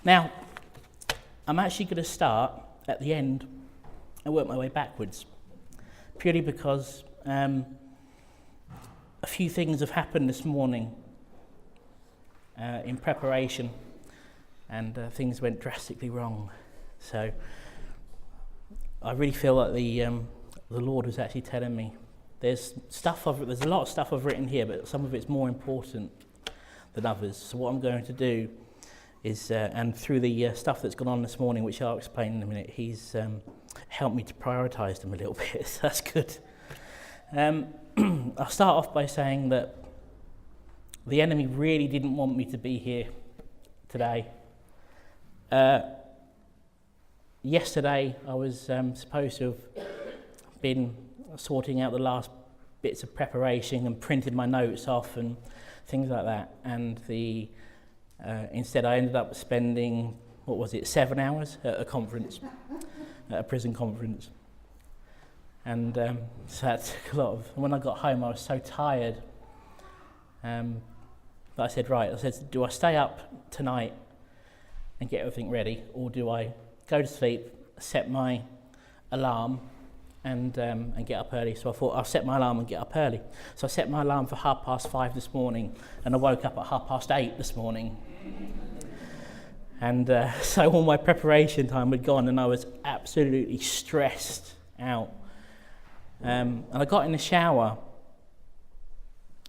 Now, I'm actually going to start at the end and work my way backwards, purely because a few things have happened this morning in preparation, and things went drastically wrong. So I really feel like the Lord was actually telling me there's a lot of stuff I've written here, but some of it's more important than others. So what I'm going to do is, and through the stuff that's gone on this morning, which I'll explain in a minute, he's helped me to prioritise them a little bit, so that's good. I'll start off by saying that the enemy really didn't want me to be here today. Yesterday I was supposed to have been sorting out the last bits of preparation and printed my notes off and things like that, and instead I ended up spending 7 hours at a conference, at a prison conference, and so that took a lot of. When I got home I was so tired that I said, do I stay up tonight and get everything ready, or do I go to sleep, set my alarm and get up early? So I thought I'll set my alarm and get up early. So I set my alarm for 5:30 this morning, and I woke up at 8:30 this morning. And so all my preparation time had gone, and I was absolutely stressed out. And I got in the shower,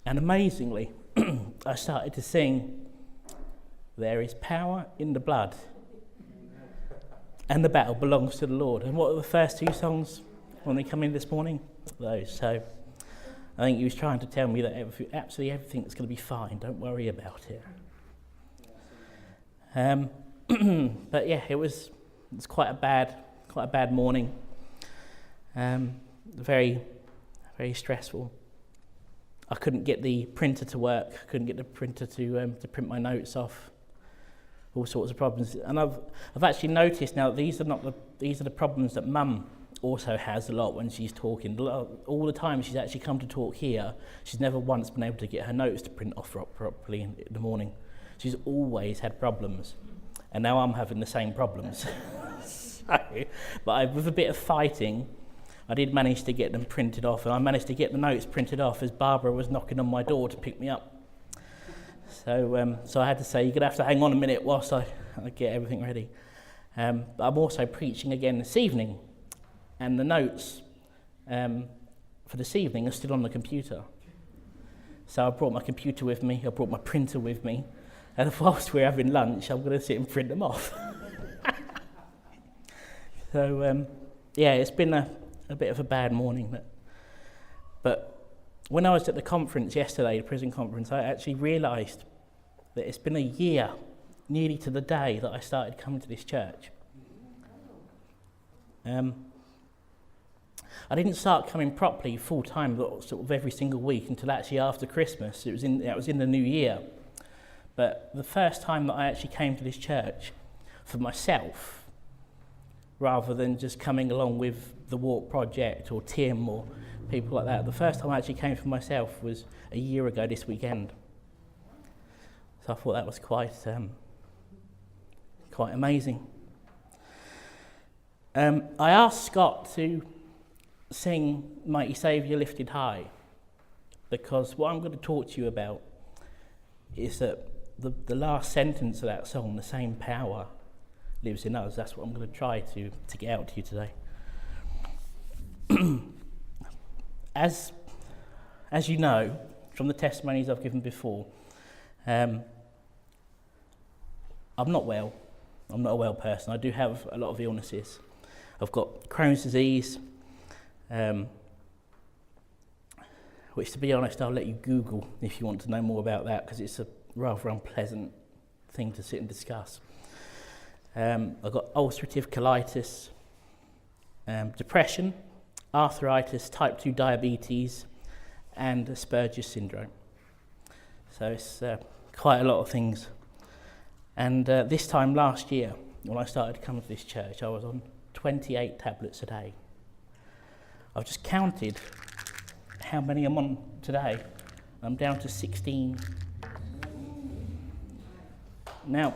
and amazingly, I started to sing, "There is power in the blood, and the battle belongs to the Lord." And what were the first two songs when they come in this morning? Those. So I think he was trying to tell me that absolutely everything's going to be fine. Don't worry about it. But yeah, it was quite a bad morning. Very, very stressful. I couldn't get the printer to work. I couldn't get the printer to print my notes off. All sorts of problems, and I've actually noticed now that these are the problems that Mum also has a lot when she's talking. All the time she's actually come to talk here, she's never once been able to get her notes to print off properly in the morning. She's always had problems, and now I'm having the same problems. But with a bit of fighting, I did manage to get them printed off, and I managed to get the notes printed off as Barbara was knocking on my door to pick me up. So I had to say, you're going to have to hang on a minute whilst I get everything ready. But I'm also preaching again this evening, and the notes for this evening are still on the computer. So I brought my computer with me, I brought my printer with me, and whilst we're having lunch, I'm going to sit and print them off. So, yeah, it's been a bit of a bad morning. But when I was at the conference yesterday, the prison conference, I actually realised that it's been a year, nearly to the day, that I started coming to this church. I didn't start coming properly full time, sort of every single week, until actually after Christmas. That was in the new year. But the first time that I actually came to this church for myself, rather than just coming along with the Walk Project or Tim or people like that, the first time I actually came for myself was a year ago this weekend. So I thought that was quite amazing. I asked Scott to sing Mighty Saviour Lifted High, because what I'm going to talk to you about is that the last sentence of that song, "The same power lives in us," that's what I'm going to try to get out to you today. As you know from the testimonies I've given before, I'm not well. I'm not a well person. I do have a lot of illnesses. I've got Crohn's disease, which, to be honest, I'll let you Google if you want to know more about that, because it's a rather unpleasant thing to sit and discuss. I've got ulcerative colitis, depression, arthritis, type 2 diabetes, and Asperger's syndrome. So it's quite a lot of things. And this time last year, when I started coming to this church, I was on 28 tablets a day. I've just counted how many I'm on today. I'm down to 16. Now,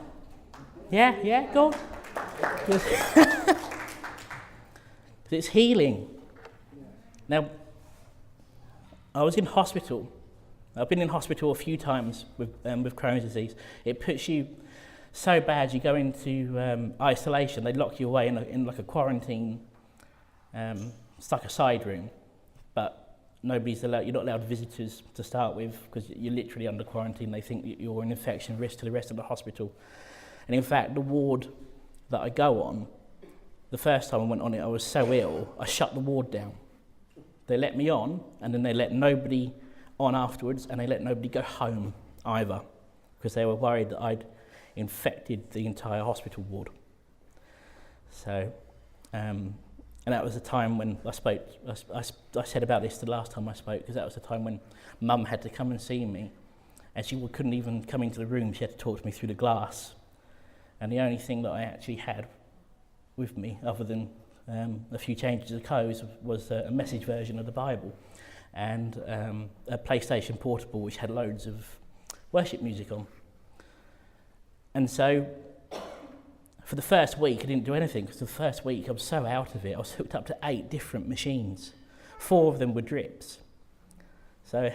Yeah, go on. It's healing. Now, I was in hospital. I've been in hospital a few times with Crohn's disease. It puts you so bad you go into isolation. They lock you away in like a quarantine, it's like a side room, but nobody's allowed. You're not allowed visitors to start with because you're literally under quarantine. They think that you're an infection risk to the rest of the hospital. And in fact, the ward that I go on, the first time I went on it, I was so ill, I shut the ward down. They let me on, and then they let nobody on afterwards, and they let nobody go home either, because they were worried that I'd infected the entire hospital ward. So, and that was the time when I spoke. I said about this the last time I spoke, because that was the time when Mum had to come and see me, and she couldn't even come into the room. She had to talk to me through the glass, and the only thing that I actually had with me, other than a few changes of clothes, was a message version of the Bible, and a PlayStation Portable which had loads of worship music on. And so for the first week I didn't do anything, because the first week I was so out of it. I was hooked up to 8 different machines. 4 of them were drips. So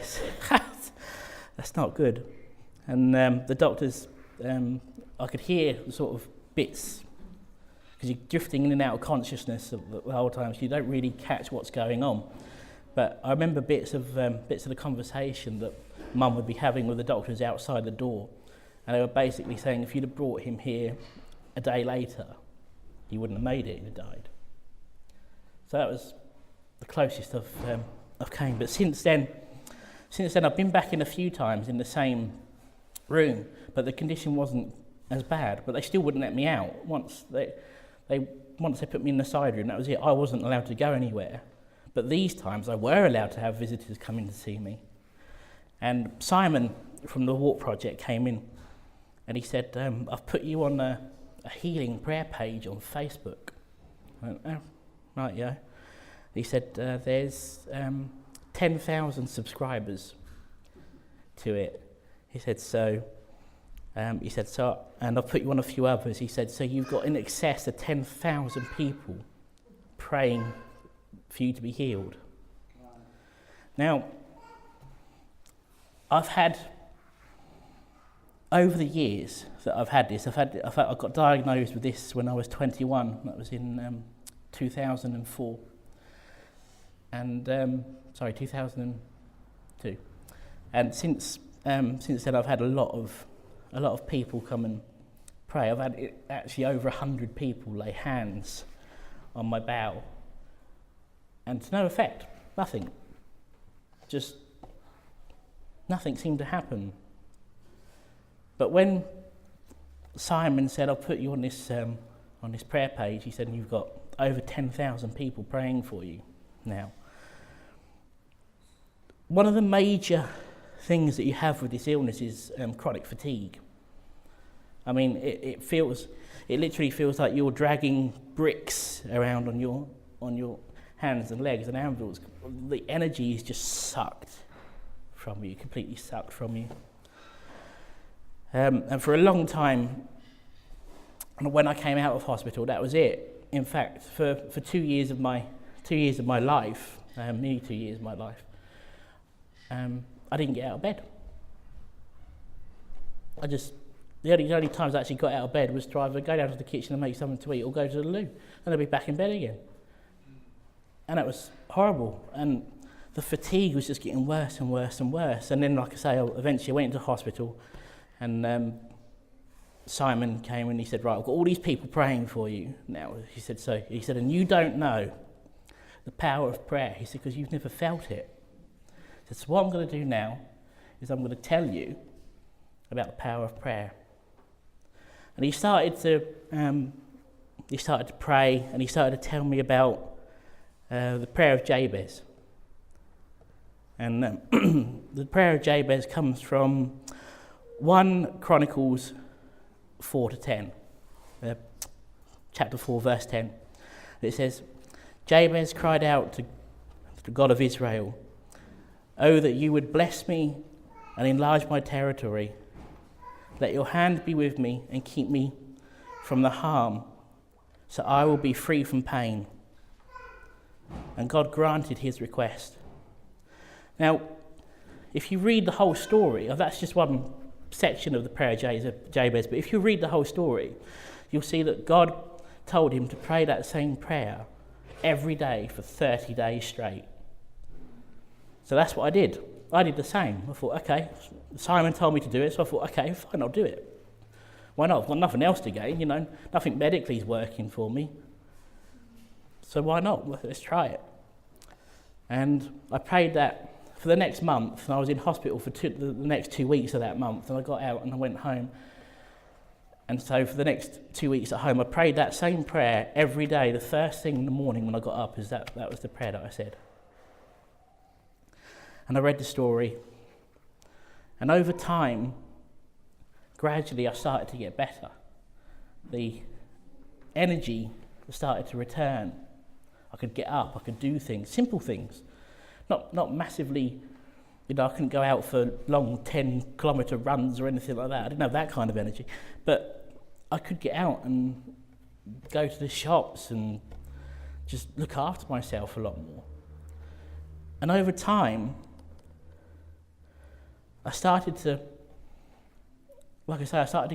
that's not good. And the doctors, I could hear sort of bits, because you're drifting in and out of consciousness the whole time, so you don't really catch what's going on. But I remember bits of the conversation that Mum would be having with the doctors outside the door, and they were basically saying if you'd have brought him here a day later, he wouldn't have made it, he'd have died. So that was the closest I've came. But since then I've been back in a few times in the same room, but the condition wasn't as bad, but they still wouldn't let me out. Once they put me in the side room, that was it. I wasn't allowed to go anywhere. But these times I were allowed to have visitors come in to see me. And Simon from the Walk Project came in, and he said, I've put you on a healing prayer page on Facebook. I went, oh, right, yeah. He said, there's 10,000 subscribers to it. He said, and I've put you on a few others. He said, so you've got in excess of 10,000 people praying for you to be healed. Wow. Now, I've had, over the years that I've had this, I got diagnosed with this when I was 21. That was in 2004. And 2002. And since then, I've had a lot of people come and pray. I've had actually over 100 people lay hands on my bowel, and to no effect, nothing. Just nothing seemed to happen. But when Simon said, "I'll put you on this prayer page," he said, "and you've got over 10,000 people praying for you now." One of the major things that you have with this illness is chronic fatigue. I mean, it literally feels like you're dragging bricks around on your hands and legs and anvils. The energy is just sucked from you, completely sucked from you. And for a long time, when I came out of hospital, that was it. In fact, for 2 years of my life, nearly 2 years of my life, I didn't get out of bed. The only times I actually got out of bed was to either go down to the kitchen and make something to eat or go to the loo, and I'd be back in bed again. And that was horrible. And the fatigue was just getting worse and worse and worse. And then, like I say, eventually I went into hospital, and Simon came and he said, "Right, I've got all these people praying for you now." He said, "And you don't know the power of prayer." He said, "Because you've never felt it." He said, "So what I'm going to do now is I'm going to tell you about the power of prayer." And he started to pray, and he started to tell me about the prayer of Jabez. And the prayer of Jabez comes from 1 Chronicles 4-10, chapter 4, verse 10. It says, "Jabez cried out to the God of Israel, 'Oh, that you would bless me and enlarge my territory. Let your hand be with me and keep me from the harm, so I will be free from pain. And God granted his request. Now, if you read the whole story, that's just one section of the prayer of Jabez, but if you read the whole story, you'll see that God told him to pray that same prayer every day for 30 days straight. So that's what I did. I did the same. I thought, okay, Simon told me to do it, so I thought, okay, fine, I'll do it. Why not? I've got nothing else to gain, nothing medically is working for me. So why not? Let's try it. And I prayed that for the next month, and I was in hospital for the next 2 weeks of that month, and I got out and I went home. And so for the next 2 weeks at home, I prayed that same prayer every day. The first thing in the morning when I got up, that was the prayer that I said. And I read the story. And over time, gradually I started to get better. The energy started to return. I could get up, I could do things, simple things. Not massively, I couldn't go out for long 10-kilometre runs or anything like that. I didn't have that kind of energy. But I could get out and go to the shops and just look after myself a lot more. And over time, I started to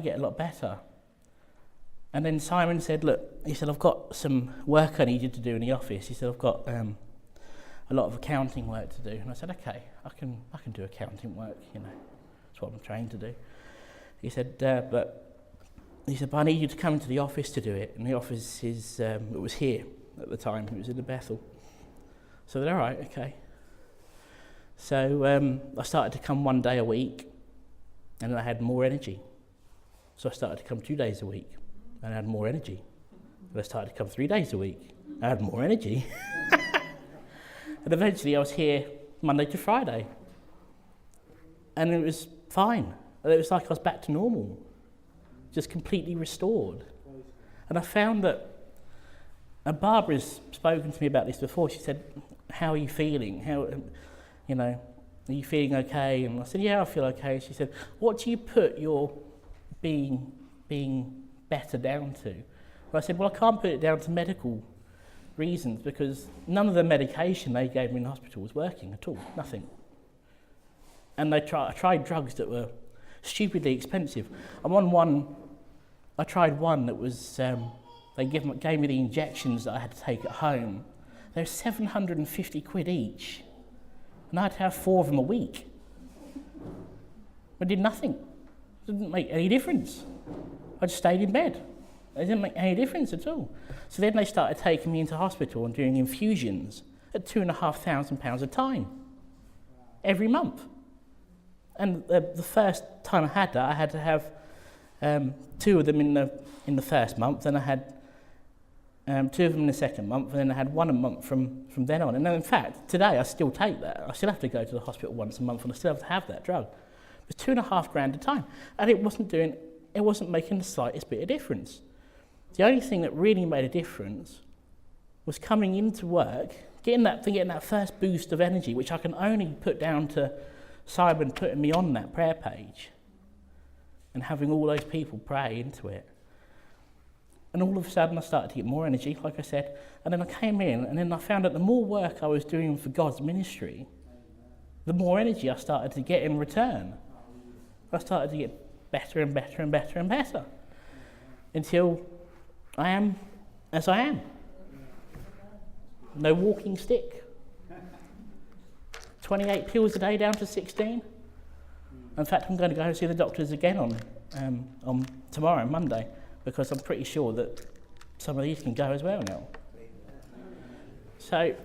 get a lot better. And then Simon said, look, he said, I've got some work I need you to do in the office. He said, I've got a lot of accounting work to do. And I said, okay, I can do accounting work, that's what I'm trained to do. He said, but I need you to come to the office to do it. And the office it was here at the time, it was in the Bethel. So they're all right, okay. So I started to come 1 day a week, and then I had more energy. So I started to come 2 days a week, and I had more energy. And I started to come 3 days a week, I had more energy. And eventually I was here Monday to Friday. And it was fine. It was like I was back to normal, just completely restored. And I found that, and Barbara's spoken to me about this before, she said, how are you feeling? Are you feeling okay? And I said, yeah, I feel okay. She said, what do you put your being better down to? And I said, well, I can't put it down to medical reasons because none of the medication they gave me in hospital was working at all, nothing. And I tried drugs that were stupidly expensive. I tried one that was, they gave me the injections that I had to take at home. They were 750 quid each. And I had to have 4 of them a week. I did nothing. It didn't make any difference. I just stayed in bed. It didn't make any difference at all. So then they started taking me into hospital and doing infusions at £2,500 a time, every month. And the first time I had that, I had to have 2 of them in the first month, then I had 2 of them in the second month, and then I had 1 a month from then on. And then, in fact, today I still take that. I still have to go to the hospital once a month, and I still have to have that drug. It was £2,500 a time, and it wasn't making the slightest bit of difference. The only thing that really made a difference was coming into work, getting that first boost of energy, which I can only put down to Simon putting me on that prayer page, and having all those people pray into it. And all of a sudden I started to get more energy, like I said, and then I came in, and then I found that the more work I was doing for God's ministry, the more energy I started to get in return. I started to get better and better and better and better, until I am as I am. No walking stick. 28 pills a day down to 16. In fact, I'm going to go and see the doctors again on tomorrow, Monday, because I'm pretty sure that some of these can go as well now. So,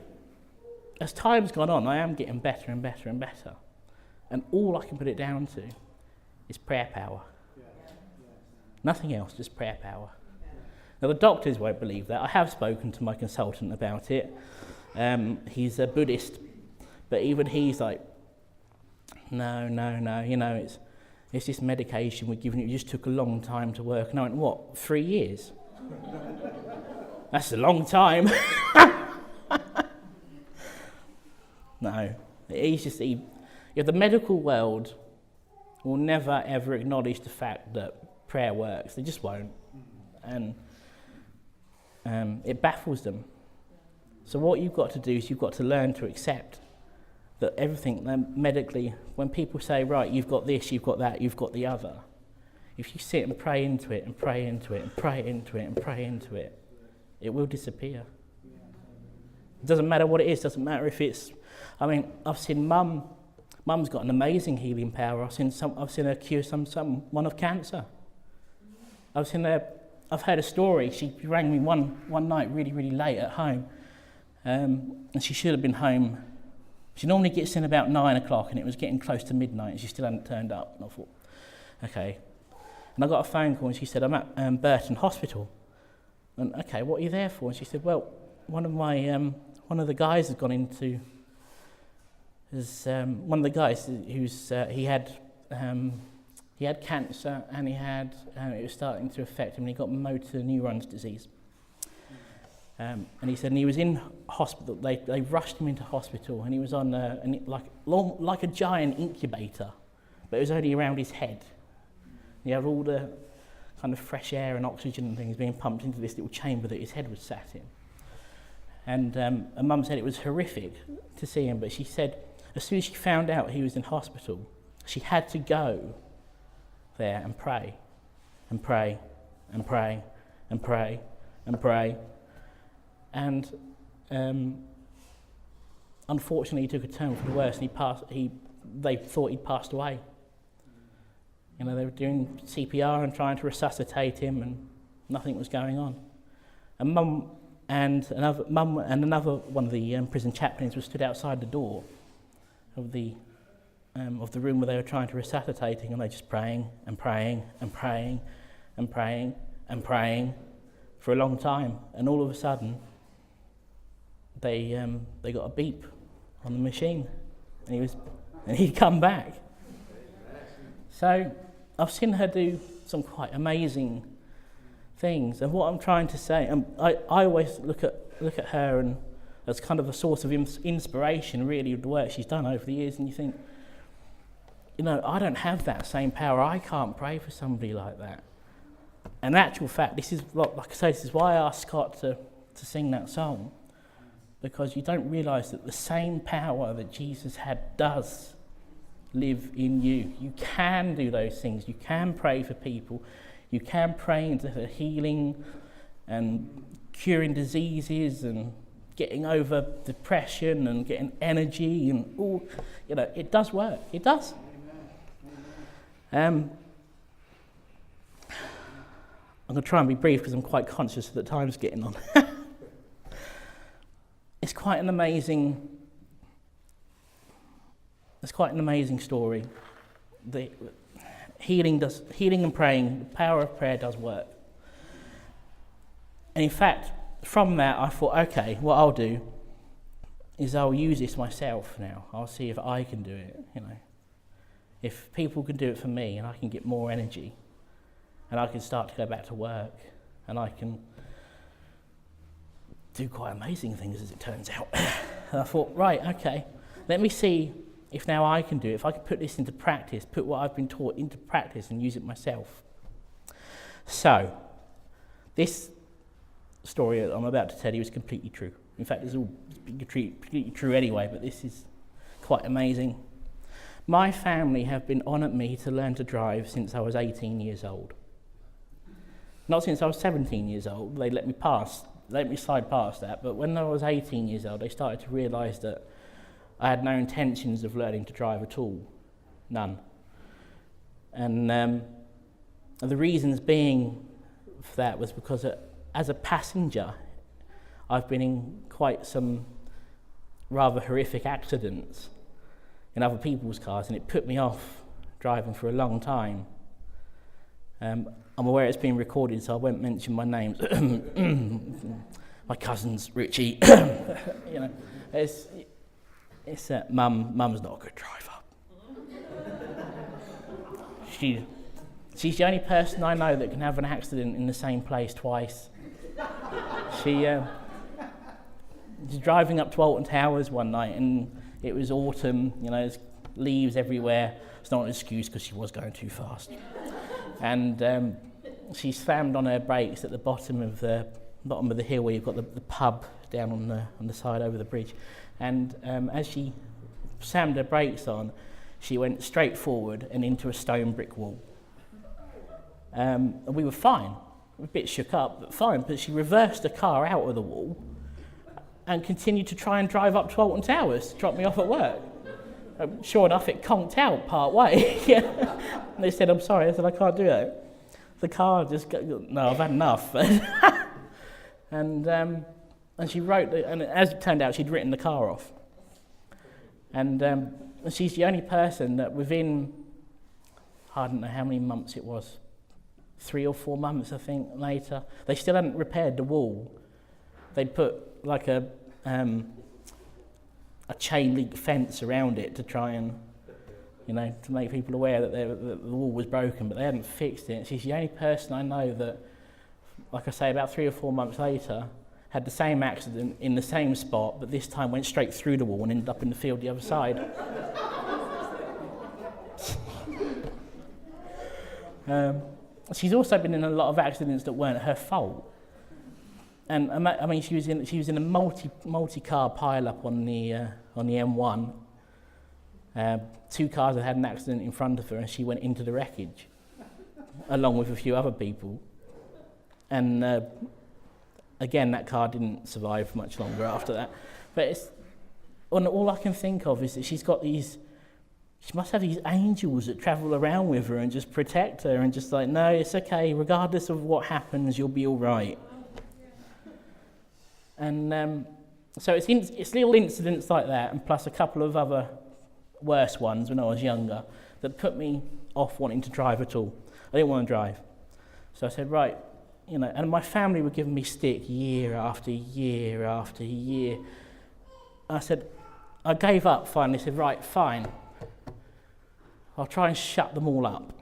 as time's gone on, I am getting better and better and better. And all I can put it down to is prayer power. Nothing else, just prayer power. Now, the doctors won't believe that. I have spoken to my consultant about it. He's a Buddhist, but even he's like, no, it's this medication we're giving you. It just took a long time to work. And I went, what, 3 years? That's a long time. No, the medical world will never ever acknowledge the fact that prayer works. They just won't. and it baffles them. So what you've got to do is you've got to learn to accept that everything medically, when people say, right, you've got this, you've got that, you've got the other, if you sit and pray into it and pray into it and pray into it and pray into it, it will disappear. It doesn't matter what it is, doesn't matter if it's, I've seen Mum's got an amazing healing power. I've seen her cure someone of cancer. I've heard a story. She rang me one night really, really late at home. And she should have been home. She normally gets in about 9 o'clock, and it was getting close to midnight, and she still hadn't turned up. And I thought, okay. And I got a phone call, and she said, I'm at Burton Hospital. And okay, what are you there for? And she said, well, one of the guys has gone into. One of the guys he had cancer, and it was starting to affect him, and he got motor neurons disease. And he said, and he was in hospital. They rushed him into hospital, and he was on like a giant incubator, but it was only around his head. You have all the kind of fresh air and oxygen and things being pumped into this little chamber that his head was sat in. And Mum said it was horrific to see him, but she said as soon as she found out he was in hospital, she had to go there and pray, and pray, and pray, and pray, and pray. And unfortunately, he took a turn for the worse, and they thought he'd passed away. You know, they were doing CPR and trying to resuscitate him, and nothing was going on. And Mum and another one of the prison chaplains was stood outside the door of the room where they were trying to resuscitate him, and they just praying and praying and praying and praying and praying for a long time. And all of a sudden, they got a beep on the machine, and he'd come back. So I've seen her do some quite amazing things, and what I'm trying to say, I always look at her and as kind of a source of inspiration, really, of the work she's done over the years, and you think, you know, I don't have that same power. I can't pray for somebody like that. And in actual fact, this is, like I say, this is why I asked Scott to sing that song, because you don't realise that the same power that Jesus had does live in you. You can do those things. You can pray for people. You can pray into the healing and curing diseases and getting over depression and getting energy and all. You know, it does work. It does. I'm going to try and be brief because I'm quite conscious that the time's getting on. It's quite an amazing story. The healing and praying, the power of prayer does work. And in fact, from that I thought, okay, what I'll do is I'll use this myself now. I'll see if I can do it, you know. If people can do it for me and I can get more energy and I can start to go back to work and I can do quite amazing things, as it turns out. And I thought, right, okay, let me see if now I can do it, if I can put this into practice, put what I've been taught into practice and use it myself. So, this story that I'm about to tell you is completely true. In fact, it's all completely true anyway, but this is quite amazing. My family have been on at me to learn to drive since I was 18 years old. Not since I was 17 years old. They let me slide past that, but when I was 18 years old, they started to realise that I had no intentions of learning to drive at all. None. And the reasons being for that was because as a passenger, I've been in quite some rather horrific accidents in other people's cars, and it put me off driving for a long time. I'm aware it's being recorded, so I won't mention my names. My cousin's Richie. You know, it's Mum's not a good driver. She's the only person I know that can have an accident in the same place twice. She's driving up to Alton Towers one night, and it was autumn. You know, there's leaves everywhere. It's not an excuse because she was going too fast. And she slammed on her brakes at the bottom of the hill where you've got the pub down on the side over the bridge. And as she slammed her brakes on, she went straight forward and into a stone brick wall. And we were fine. A bit shook up, but fine. But she reversed the car out of the wall and continued to try and drive up to Alton Towers to drop me off at work. Sure enough, it conked out part way. And they said, "I'm sorry." I said, "I can't do that." The car just no, I've had enough. and she wrote, and as it turned out, she'd written the car off. And she's the only person that within, I don't know how many months it was, 3 or 4 months, I think, later, they still hadn't repaired the wall. They'd put like a chain link fence around it to try and, to make people aware that the wall was broken, but they hadn't fixed it. She's the only person I know that, like I say, about 3 or 4 months later, had the same accident in the same spot, but this time went straight through the wall and ended up in the field the other side. She's also been in a lot of accidents that weren't her fault. And I mean, she was in a multi-car pile-up on the M1. 2 cars had an accident in front of her, and she went into the wreckage, along with a few other people. And again, that car didn't survive much longer after that. But all I can think of is that she must have these angels that travel around with her and just protect her and just like, no, it's okay, regardless of what happens, you'll be all right. And so it's little incidents like that, and plus a couple of other worse ones when I was younger, that put me off wanting to drive at all. I didn't want to drive. So I said, right, and my family were giving me stick year after year after year. I said, I gave up finally. I said, right, fine. I'll try and shut them all up.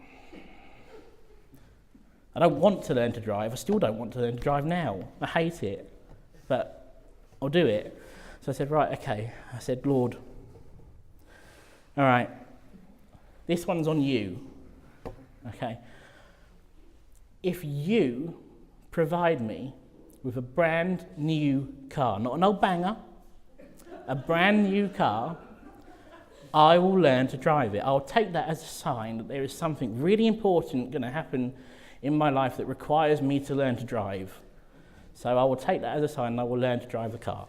I don't want to learn to drive. I still don't want to learn to drive now. I hate it, but I'll do it. So I said, right, okay. I said, Lord, all right, this one's on you, okay? If you provide me with a brand new car, not an old banger, a brand new car, I will learn to drive it. I'll take that as a sign that there is something really important going to happen in my life that requires me to learn to drive. So I will take that as a sign and I will learn to drive a car.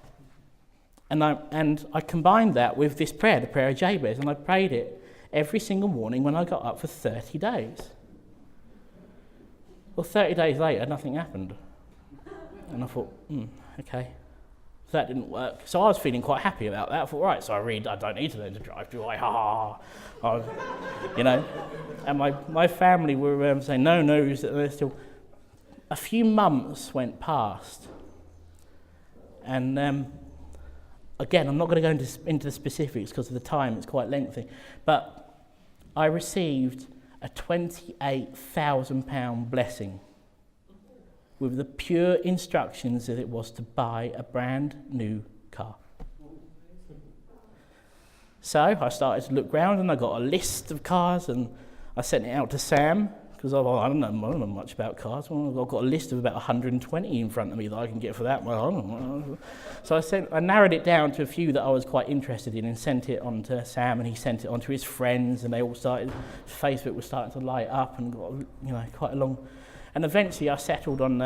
And I combined that with this prayer, the prayer of Jabez, and I prayed it every single morning when I got up for 30 days. Well, 30 days later, nothing happened. And I thought, okay. So that didn't work. So I was feeling quite happy about that. I thought, right, so I don't need to learn to drive, do I? And my family were saying, no, there's still. A few months went past. And again, I'm not going to go into the specifics because of the time, it's quite lengthy. But I received a £28,000 blessing with the pure instructions that it was to buy a brand new car. So I started to look round and I got a list of cars and I sent it out to Sam because I don't know much about cars. Well, I've got a list of about 120 in front of me that I can get for that. Well, I don't know. So I narrowed it down to a few that I was quite interested in and sent it on to Sam, and he sent it on to his friends, and they all started. Facebook was starting to light up and got quite a long. And eventually I settled on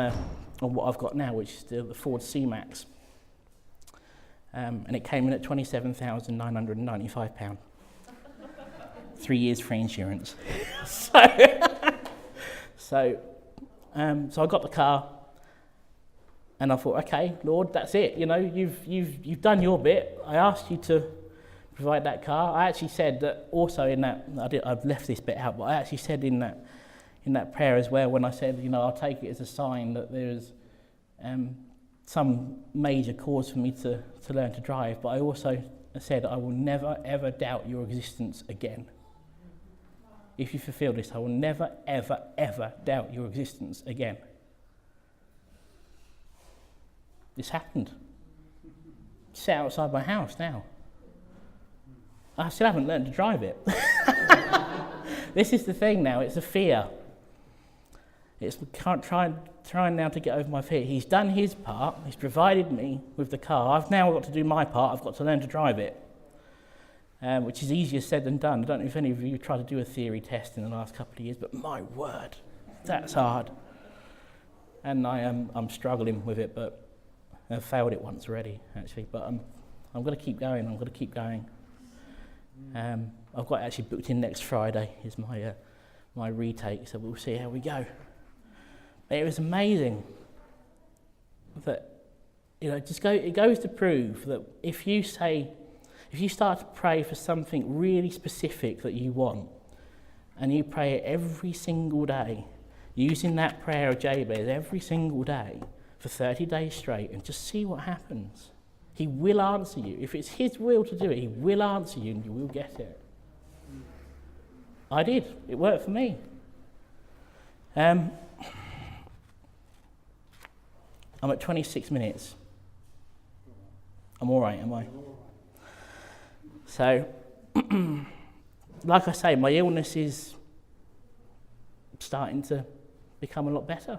what I've got now, which is the Ford C-Max. And it came in at £27,995. 3 years free insurance. So I got the car, and I thought, okay, Lord, that's it. You've done your bit. I asked you to provide that car. I actually said that also in that. I've left this bit out, but I actually said in that prayer as well, when I said, I'll take it as a sign that there is some major cause for me to learn to drive. But I also said, I will never ever doubt your existence again. If you fulfill this, I will never, ever, ever doubt your existence again. This happened. It's outside my house now. I still haven't learned to drive it. This is the thing now, it's a fear. It's trying now to get over my fear. He's done his part. He's provided me with the car. I've now got to do my part. I've got to learn to drive it, which is easier said than done. I don't know if any of you tried to do a theory test in the last couple of years, but my word, that's hard. And I'm struggling with it, but I've failed it once already, actually. But I'm going to keep going. I'm going to keep going. I've got actually booked in next Friday is my retake, so we'll see how we go. It was amazing that, it goes to prove that if you start to pray for something really specific that you want, and you pray it every single day, using that prayer of Jabez every single day for 30 days straight, and just see what happens. He will answer you. If it's his will to do it, he will answer you and you will get it. I did. It worked for me. I'm at 26 minutes. I'm all right, am I? So, like I say, my illness is starting to become a lot better.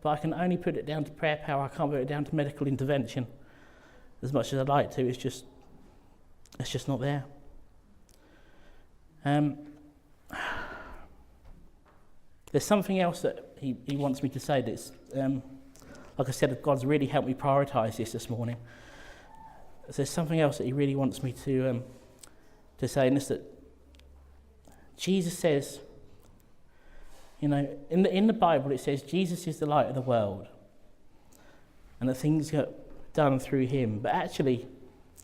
But I can only put it down to prayer power. I can't put it down to medical intervention. As much as I'd like to, it's just not there. There's something else that he wants me to say that's, like I said, God's really helped me prioritise this morning. There's something else that he really wants me to say, and it's that Jesus says, in the Bible it says Jesus is the light of the world and that things get done through him. But actually,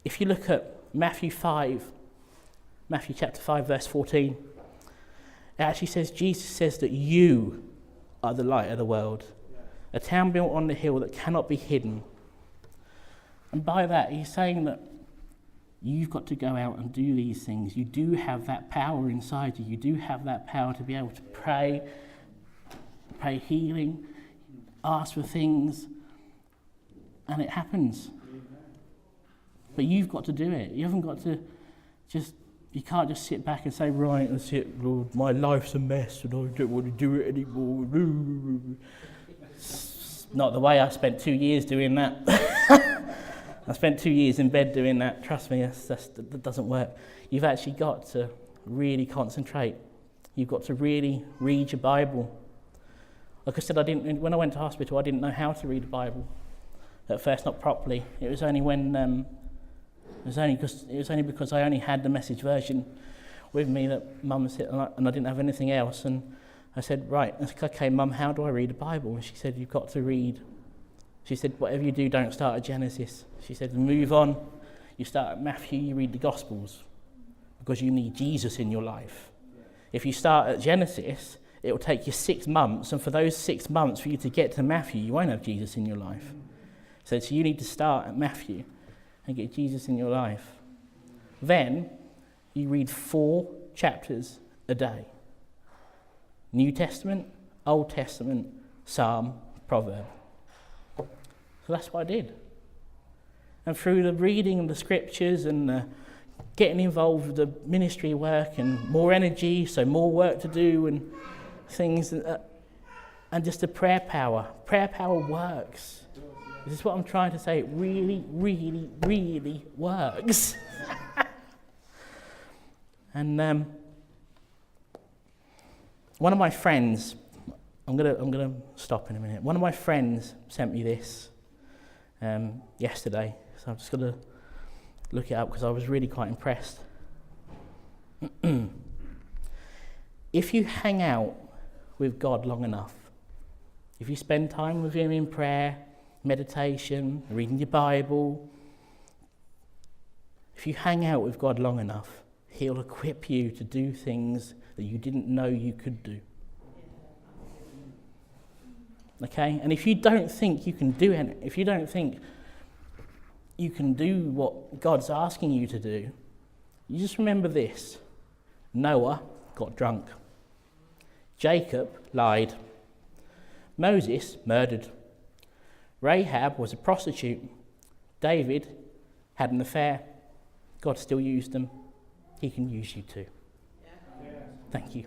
if you look at Matthew chapter 5, verse 14, it actually says, Jesus says that you are the light of the world, a town built on the hill that cannot be hidden. And by that, he's saying that you've got to go out and do these things. You do have that power inside you. You do have that power to be able to pray healing, ask for things, and it happens. But you've got to do it. You haven't got to you can't just sit back and say, right, that's it, Lord, my life's a mess and I don't want to do it anymore. It's not the way I spent 2 years doing that. I spent 2 years in bed doing that. Trust me, that doesn't work. You've actually got to really concentrate. You've got to really read your Bible. Like I said, when I went to hospital, I didn't know how to read the Bible. At first, not properly. It was only because I only had the Message version with me that Mum said, and I didn't have anything else. And I said, right, okay, Mum, how do I read the Bible? And she said, you've got to read. She said, whatever you do, don't start at Genesis. She said, move on. You start at Matthew, you read the Gospels, because you need Jesus in your life. If you start at Genesis, it will take you 6 months, and for those 6 months for you to get to Matthew, you won't have Jesus in your life. So you need to start at Matthew and get Jesus in your life. Then you read 4 chapters a day. New Testament, Old Testament, Psalm, Proverb. So that's what I did. And through the reading of the scriptures and getting involved with the ministry work and more energy, so more work to do and things, and just the prayer power. Prayer power works. This is what I'm trying to say. It really, really, really works. And one of my friends, I'm gonna stop in a minute. One of my friends sent me this yesterday, so I'm just gonna look it up because I was really quite impressed. If you hang out with God long enough, if you spend time with him in prayer, meditation, reading your Bible, if you hang out with God long enough, he'll equip you to do things that you didn't know you could do. Okay? And if you don't think you can do anything, if you don't think you can do what God's asking you to do, you just remember this. Noah got drunk. Jacob lied. Moses murdered. Rahab was a prostitute. David had an affair. God still used them. He can use you too. Thank you.